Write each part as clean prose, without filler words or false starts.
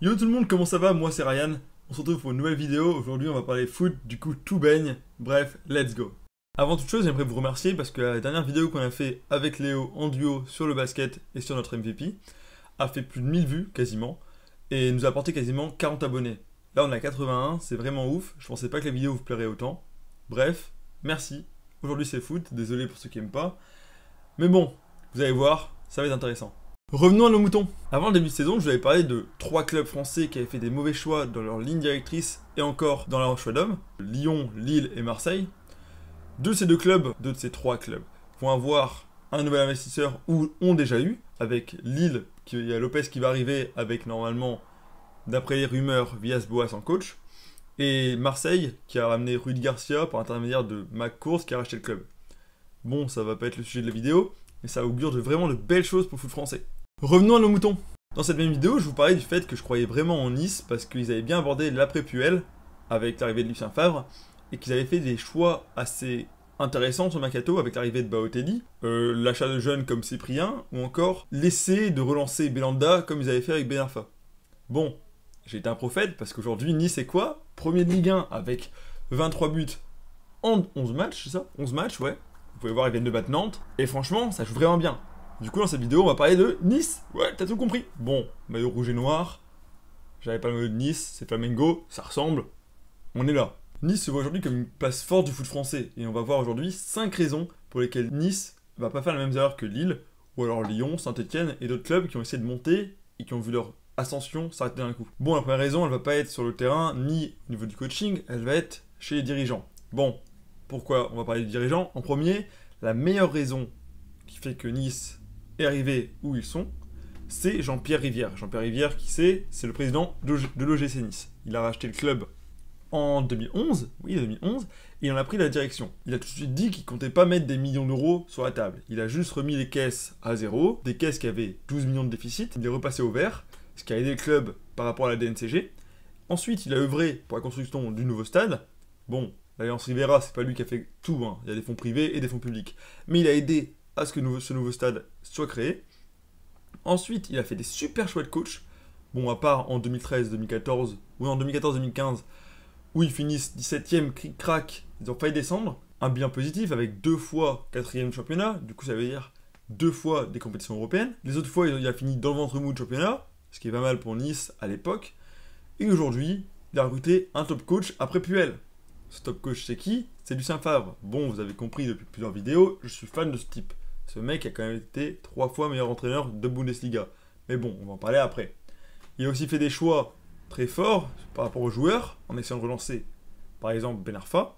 Yo tout le monde, comment ça va? Moi c'est Ryan. On se retrouve pour une nouvelle vidéo. Aujourd'hui on va parler foot, du coup tout baigne. Bref, let's go. Avant toute chose, j'aimerais vous remercier parce que la dernière vidéo qu'on a fait avec Léo en duo sur le basket et sur notre MVP a fait plus de 1000 vues quasiment et nous a apporté quasiment 40 abonnés. Là on a 81, c'est vraiment ouf. Je pensais pas que la vidéo vous plairait autant. Bref, merci. Aujourd'hui c'est foot, désolé pour ceux qui aiment pas. Mais bon, vous allez voir, ça va être intéressant. Revenons à nos moutons. Avant le début de saison, je vous avais parlé de 3 clubs français qui avaient fait des mauvais choix dans leur ligne directrice et encore dans leur choix d'hommes. Lyon, Lille et Marseille. Deux de ces 3 clubs, vont avoir un nouvel investisseur ou ont déjà eu, avec Lille, il y a Lopez qui va arriver avec normalement, d'après les rumeurs, Villas-Boas en coach. Et Marseille qui a ramené Rudi Garcia par intermédiaire de McCourt qui a racheté le club. Bon, ça va pas être le sujet de la vidéo, mais ça augure vraiment de belles choses pour le foot français. Revenons à nos moutons. Dans cette même vidéo, je vous parlais du fait que je croyais vraiment en Nice parce qu'ils avaient bien abordé l'après-Puel avec l'arrivée de Lucien Favre et qu'ils avaient fait des choix assez intéressants sur le mercato avec l'arrivée de Balotelli, l'achat de jeunes comme Cyprien ou encore l'essai de relancer Belanda comme ils avaient fait avec Ben Arfa. Bon, j'ai été un prophète parce qu'aujourd'hui Nice est quoi? Premier de Ligue 1 avec 23 buts en 11 matchs, c'est ça? 11 matchs, ouais. Vous pouvez voir, ils viennent de battre Nantes et franchement, ça joue vraiment bien. Du coup, dans cette vidéo, on va parler de Nice. Ouais, t'as tout compris. Bon, maillot rouge et noir. J'avais pas le maillot de Nice, c'est Flamengo, ça ressemble. On est là. Nice se voit aujourd'hui comme une place forte du foot français. Et on va voir aujourd'hui 5 raisons pour lesquelles Nice va pas faire la même erreur que Lille, ou alors Lyon, Saint-Etienne et d'autres clubs qui ont essayé de monter et qui ont vu leur ascension s'arrêter d'un coup. Bon, la première raison, elle va pas être sur le terrain, ni au niveau du coaching, elle va être chez les dirigeants. Bon, pourquoi on va parler des dirigeants? En premier, la meilleure raison qui fait que Nice est arrivé où ils sont, c'est Jean-Pierre Rivière. Jean-Pierre Rivière, qui c'est le président de l'OGC Nice. Il a racheté le club en 2011, oui 2011, et il en a pris la direction. Il a tout de suite dit qu'il comptait pas mettre des millions d'euros sur la table. Il a juste remis les caisses à zéro, des caisses qui avaient 12 millions de déficit, il les repassé au vert, ce qui a aidé le club par rapport à la DNCG. Ensuite, il a œuvré pour la construction du nouveau stade. Bon, l'Alliance Rivera, c'est pas lui qui a fait tout, hein. Il y a des fonds privés et des fonds publics. Mais il a aidé à ce que ce nouveau stade soit créé. Ensuite, il a fait des super choix de coach. Bon, à part en 2013-2014, ou en 2014-2015, où ils finissent 17ème, cric-crac, ils ont failli descendre. Un bilan positif avec 2 fois 4ème championnat, du coup ça veut dire 2 fois des compétitions européennes. Les autres fois, il a fini dans le ventre mou de championnat, ce qui est pas mal pour Nice à l'époque. Et aujourd'hui, il a recruté un top coach après Puel. Ce top coach, c'est qui? C'est Lucien Favre. Bon, vous avez compris depuis plusieurs vidéos, je suis fan de ce type. Ce mec a quand même été 3 fois meilleur entraîneur de Bundesliga. Mais bon, on va en parler après. Il a aussi fait des choix très forts par rapport aux joueurs, en essayant de relancer, par exemple, Ben Arfa.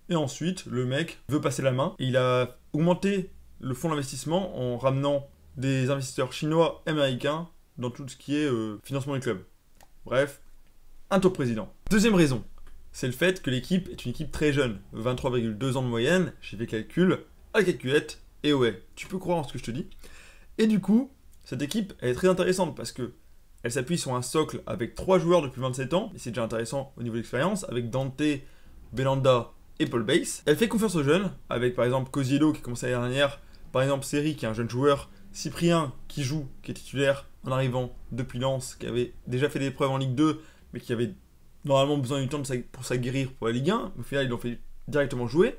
Et ensuite, le mec veut passer la main. Et il a augmenté le fonds d'investissement en ramenant des investisseurs chinois et américains dans tout ce qui est financement du club. Bref, un top président. Deuxième raison, c'est le fait que l'équipe est une équipe très jeune. 23,2 ans de moyenne, j'ai fait calcul, à la calculette. Et ouais, tu peux croire en ce que je te dis. Et du coup, cette équipe, elle est très intéressante parce que elle s'appuie sur un socle avec 3 joueurs depuis 27 ans, et c'est déjà intéressant au niveau de l'expérience, avec Dante, Belanda et Paul Bass. Elle fait confiance aux jeunes, avec par exemple Cosiello qui commençait l'année dernière, par exemple Seri qui est un jeune joueur, Cyprien qui joue, qui est titulaire en arrivant depuis Lens, qui avait déjà fait des preuves en Ligue 2, mais qui avait normalement besoin du temps pour s'aguerrir pour la Ligue 1. Au final, ils l'ont fait directement jouer.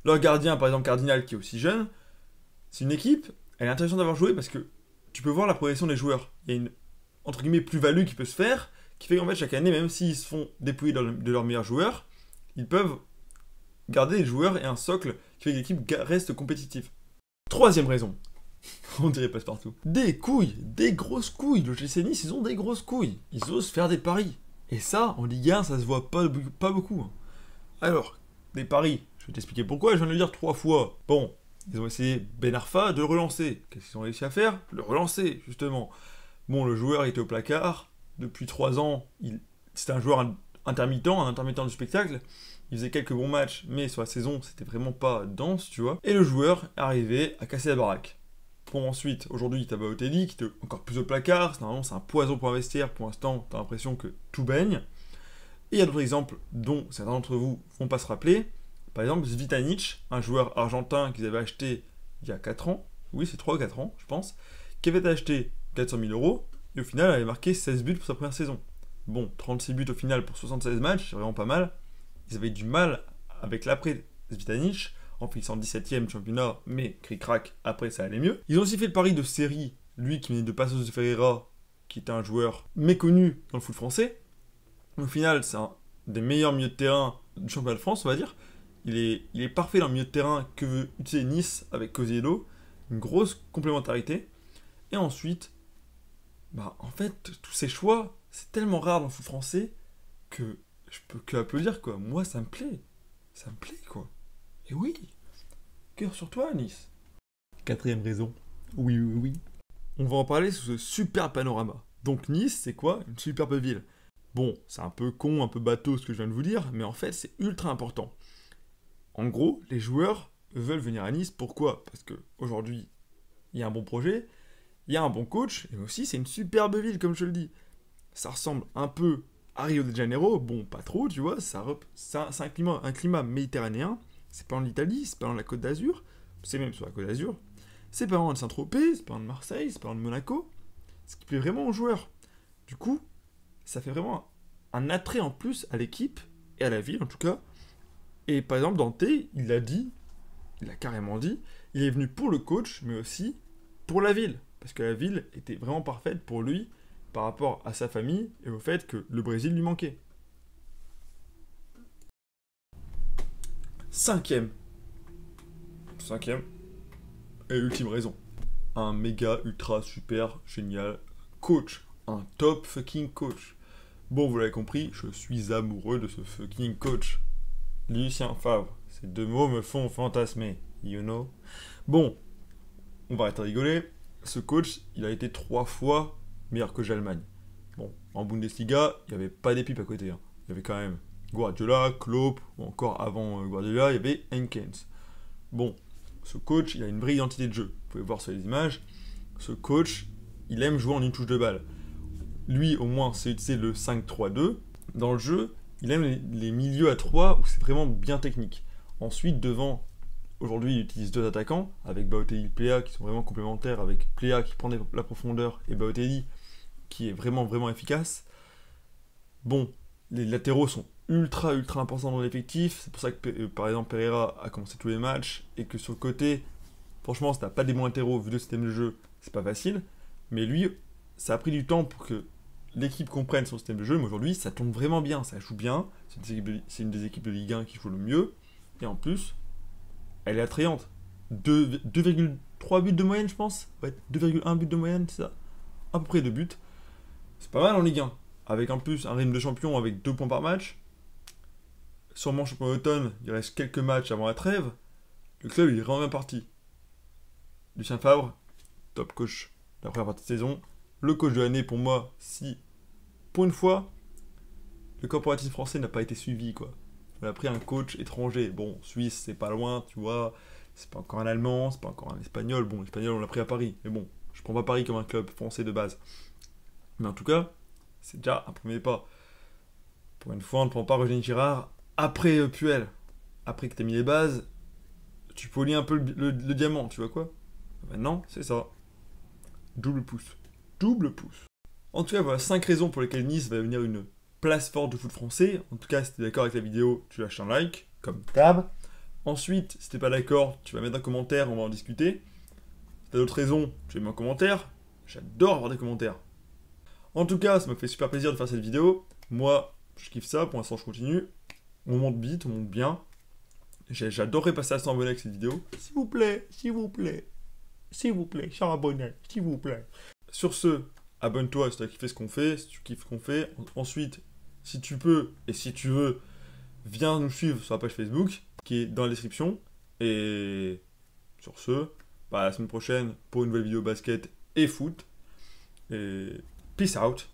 Leur gardien, par exemple Cardinal, qui est aussi jeune, c'est une équipe, elle est intéressante d'avoir joué parce que tu peux voir la progression des joueurs. Il y a une, entre guillemets, plus-value qui peut se faire, qui fait qu'en fait, chaque année, même s'ils se font dépouiller de leurs meilleurs joueurs, ils peuvent garder les joueurs et un socle qui fait que l'équipe reste compétitive. Troisième raison, on dirait passe-partout. Des couilles, des grosses couilles. Le GC Nice, ils ont des grosses couilles. Ils osent faire des paris. Et ça, en Ligue 1, ça se voit pas beaucoup. Alors, des paris. Je vais t'expliquer pourquoi, je viens de le dire 3 fois. Bon, ils ont essayé Ben Arfa de le relancer. Qu'est-ce qu'ils ont réussi à faire? Le relancer, justement. Bon, le joueur était au placard. Depuis 3 ans, c'était un joueur intermittent, un intermittent du spectacle. Il faisait quelques bons matchs, mais sur la saison, c'était vraiment pas dense, tu vois. Et le joueur est arrivé à casser la baraque. Bon, ensuite, aujourd'hui, t'as Balotelli qui était encore plus au placard. Normalement, c'est un poison pour investir. Pour l'instant, t'as l'impression que tout baigne. Et il y a d'autres exemples dont certains d'entre vous vont pas se rappeler. Par exemple, Zvitanic, un joueur argentin qu'ils avaient acheté il y a 4 ans, oui c'est 3 ou 4 ans je pense, qui avait été acheté 400 000 euros, Et au final, elle avait marqué 16 buts pour sa première saison. Bon, 36 buts au final pour 76 matchs, c'est vraiment pas mal. Ils avaient du mal avec l'après Zvitanic, en finissant 17ème championnat, mais cric-crac, après ça allait mieux. Ils ont aussi fait le pari de Seri, lui qui venait de Paços de Ferreira, qui était un joueur méconnu dans le foot français. Au final, c'est un des meilleurs milieux de terrain du championnat de France, on va dire. Il est parfait dans le milieu de terrain que veut utiliser Nice avec Cosiello. Une grosse complémentarité. Et ensuite, en fait, tous ces choix, c'est tellement rare dans le foot français que je peux que applaudir, quoi. Moi, ça me plaît. Ça me plaît, quoi. Et oui, cœur sur toi, Nice. Quatrième raison. Oui, oui, oui. On va en parler sous ce super panorama. Donc Nice, c'est quoi? Une superbe ville. Bon, c'est un peu con, un peu bateau ce que je viens de vous dire, mais en fait, c'est ultra important. En gros, les joueurs veulent venir à Nice. Pourquoi? Parce qu'aujourd'hui, il y a un bon projet, il y a un bon coach, et aussi c'est une superbe ville, comme je le dis. Ça ressemble un peu à Rio de Janeiro, bon, pas trop, tu vois, c'est un climat méditerranéen, c'est pas en Italie, c'est pas dans la Côte d'Azur, c'est même sur la Côte d'Azur, c'est pas loin de Saint-Tropez, c'est pas loin de Marseille, c'est pas loin de Monaco, ce qui plaît vraiment aux joueurs. Du coup, ça fait vraiment un attrait en plus à l'équipe, et à la ville en tout cas. Et par exemple, Dante, il a carrément dit, il est venu pour le coach, mais aussi pour la ville. Parce que la ville était vraiment parfaite pour lui par rapport à sa famille et au fait que le Brésil lui manquait. Cinquième et ultime raison. Un méga, ultra, super, génial coach. Un top fucking coach. Bon, vous l'avez compris, je suis amoureux de ce fucking coach. Lucien Favre. Ces deux mots me font fantasmer, you know. Bon, on va arrêter de rigoler. Ce coach, il a été 3 fois meilleur coach d'Allemagne. Bon, en Bundesliga, il n'y avait pas des pipes à côté. Il y avait quand même Guardiola, Klopp, ou encore avant Guardiola, il y avait Henkens. Bon, ce coach, il a une vraie identité de jeu. Vous pouvez voir sur les images. Ce coach, il aime jouer en une touche de balle. Lui, au moins, c'est le 5-3-2. Dans le jeu, il aime les milieux à 3 où c'est vraiment bien technique. Ensuite, devant, aujourd'hui, il utilise 2 attaquants, avec Balotelli et Plea, qui sont vraiment complémentaires, avec Plea qui prend la profondeur, et Balotelli qui est vraiment, vraiment efficace. Bon, les latéraux sont ultra, ultra importants dans l'effectif. C'est pour ça que, par exemple, Pereira a commencé tous les matchs, et que sur le côté, franchement, si t'as pas des bons latéraux, vu le système de jeu, c'est pas facile. Mais lui, ça a pris du temps pour que l'équipe comprenne son système de jeu, mais aujourd'hui, ça tombe vraiment bien, ça joue bien. C'est une des équipes de Ligue 1 qui joue le mieux. Et en plus, elle est attrayante. 2,3 buts de moyenne, je pense. Ouais, 2,1 buts de moyenne, c'est ça. À peu près 2 buts. C'est pas mal en Ligue 1. Avec en plus un rythme de champion avec 2 points par match. Sûrement champion d'automne, il reste quelques matchs avant la trêve. Le club, il est vraiment bien parti. Lucien Favre, top coach de la première partie de saison. Le coach de l'année pour moi, si, pour une fois, le corporatisme français n'a pas été suivi, quoi. On a pris un coach étranger. Bon, Suisse, c'est pas loin, tu vois. C'est pas encore un Allemand, c'est pas encore un Espagnol. Bon, l'Espagnol, on l'a pris à Paris. Mais bon, je prends pas Paris comme un club français de base. Mais en tout cas, c'est déjà un premier pas. Pour une fois, on ne prend pas Roger Girard après Puel. Après que t'aies mis les bases, tu polis un peu le diamant, tu vois quoi? Maintenant, c'est ça. Double pouce. Double pouce. En tout cas, voilà 5 raisons pour lesquelles Nice va devenir une place forte du foot français. En tout cas, si t'es d'accord avec la vidéo, tu lâches un like, comme d'hab. Ensuite, si t'es pas d'accord, tu vas mettre un commentaire, on va en discuter. Si t'as d'autres raisons, tu mets un commentaire. J'adore avoir des commentaires. En tout cas, ça me fait super plaisir de faire cette vidéo. Moi, je kiffe ça, pour l'instant je continue. On monte vite, on monte bien. J'adorerais passer à 100 abonnés avec cette vidéo. S'il vous plaît, s'il vous plaît. S'il vous plaît, 100 abonnés, s'il vous plaît. Sur ce, abonne-toi si tu as kiffé ce qu'on fait, si tu kiffes ce qu'on fait. Ensuite, si tu peux et si tu veux, viens nous suivre sur la page Facebook qui est dans la description. Et sur ce, à la semaine prochaine pour une nouvelle vidéo basket et foot. Et peace out.